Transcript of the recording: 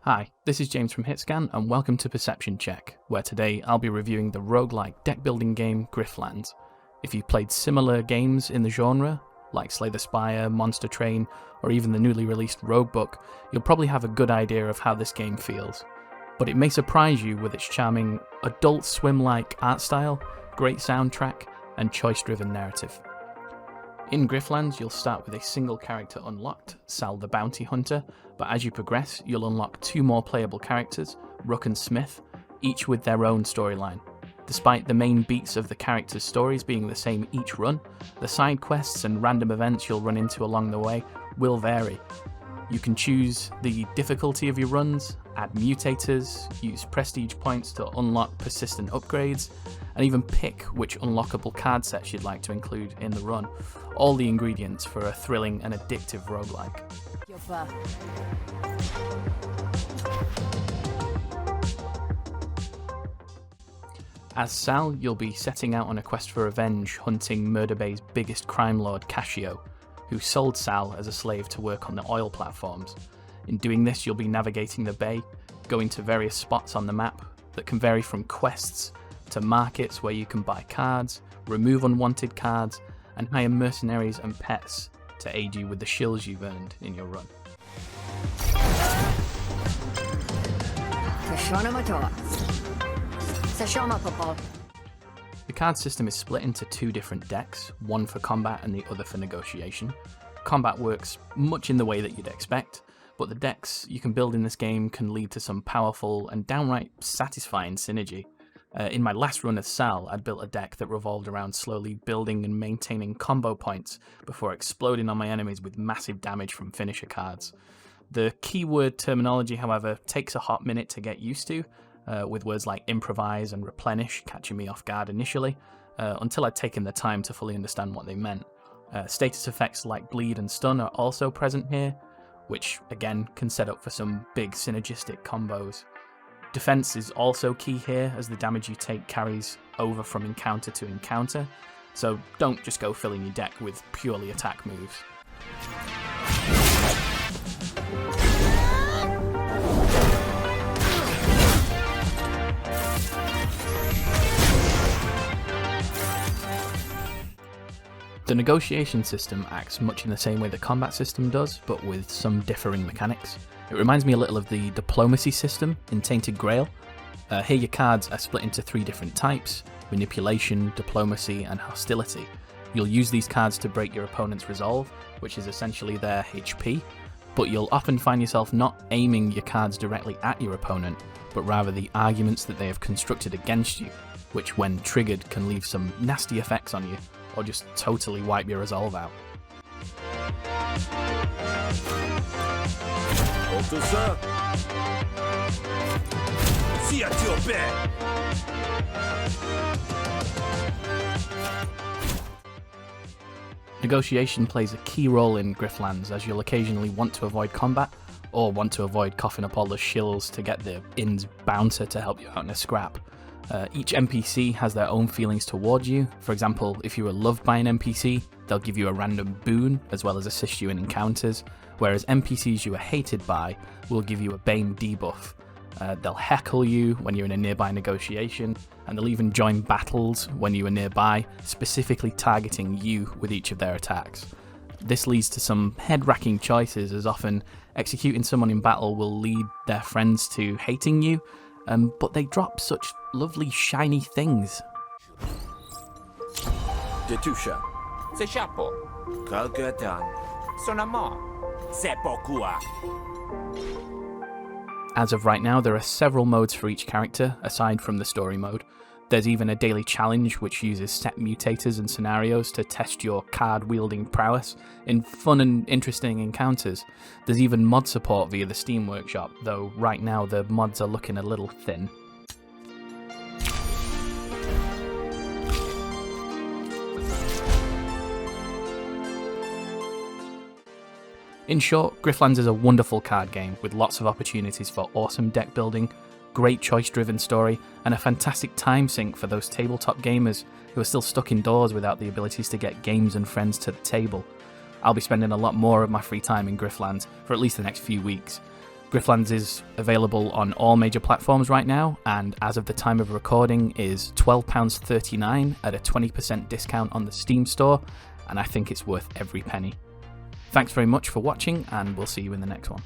Hi, this is James from HitScan and welcome to Perception Check, where today I'll be reviewing the roguelike deck building game Griftlands. If you've played similar games in the genre, like Slay the Spire, Monster Train, or even the newly released Roguebook, you'll probably have a good idea of how this game feels. But it may surprise you with its charming Adult Swim-like art style, great soundtrack, and choice-driven narrative. In Griftlands, you'll start with a single character unlocked, Sal the Bounty Hunter, but as you progress, you'll unlock two more playable characters, Rook and Smith, each with their own storyline. Despite the main beats of the characters' stories being the same each run, the side quests and random events you'll run into along the way will vary. You can choose the difficulty of your runs, add mutators, use prestige points to unlock persistent upgrades, and even pick which unlockable card sets you'd like to include in the run. All the ingredients for a thrilling and addictive roguelike. As Sal, you'll be setting out on a quest for revenge, hunting Murder Bay's biggest crime lord, Cascio, who sold Sal as a slave to work on the oil platforms. In doing this, you'll be navigating the bay, going to various spots on the map that can vary from quests to markets where you can buy cards, remove unwanted cards, and hire mercenaries and pets to aid you with the shills you've earned in your run. The card system is split into two different decks, one for combat and the other for negotiation. Combat works much in the way that you'd expect, but the decks you can build in this game can lead to some powerful and downright satisfying synergy. In my last run as Sal, I'd built a deck that revolved around slowly building and maintaining combo points before exploding on my enemies with massive damage from finisher cards. The keyword terminology, however, takes a hot minute to get used to, with words like improvise and replenish catching me off guard initially, until I'd taken the time to fully understand what they meant. Status effects like bleed and stun are also present here, which again can set up for some big synergistic combos. Defense is also key here, as the damage you take carries over from encounter to encounter, so don't just go filling your deck with purely attack moves. The negotiation system acts much in the same way the combat system does, but with some differing mechanics. It reminds me a little of the diplomacy system in Tainted Grail. Here your cards are split into three different types: manipulation, diplomacy, and hostility. You'll use these cards to break your opponent's resolve, which is essentially their HP, but you'll often find yourself not aiming your cards directly at your opponent, but rather the arguments that they have constructed against you, which when triggered can leave some nasty effects on you, or just totally wipe your resolve out. Negotiation plays a key role in Griftlands, as you'll occasionally want to avoid combat, or want to avoid coughing up all the shills to get the inn's bouncer to help you out in a scrap. Each NPC has their own feelings towards you. For example, if you are loved by an NPC, they'll give you a random boon as well as assist you in encounters, whereas NPCs you are hated by will give you a Bane debuff. They'll heckle you when you're in a nearby negotiation, and they'll even join battles when you are nearby, specifically targeting you with each of their attacks. This leads to some head-racking choices, as often executing someone in battle will lead their friends to hating you, but they drop such lovely shiny things. Detusha. C'est chapeau. Kalgatan. Sonama. C'est pourquoi. As of right now, there are several modes for each character, aside from the story mode. There's even a daily challenge which uses set mutators and scenarios to test your card-wielding prowess in fun and interesting encounters. There's even mod support via the Steam Workshop, though right now the mods are looking a little thin. In short, Griftlands is a wonderful card game with lots of opportunities for awesome deck building, great choice-driven story, and a fantastic time sink for those tabletop gamers who are still stuck indoors without the abilities to get games and friends to the table. I'll be spending a lot more of my free time in Griftlands for at least the next few weeks. Griftlands is available on all major platforms right now, and as of the time of recording is £12.39 at a 20% discount on the Steam store, and I think it's worth every penny. Thanks very much for watching, and we'll see you in the next one.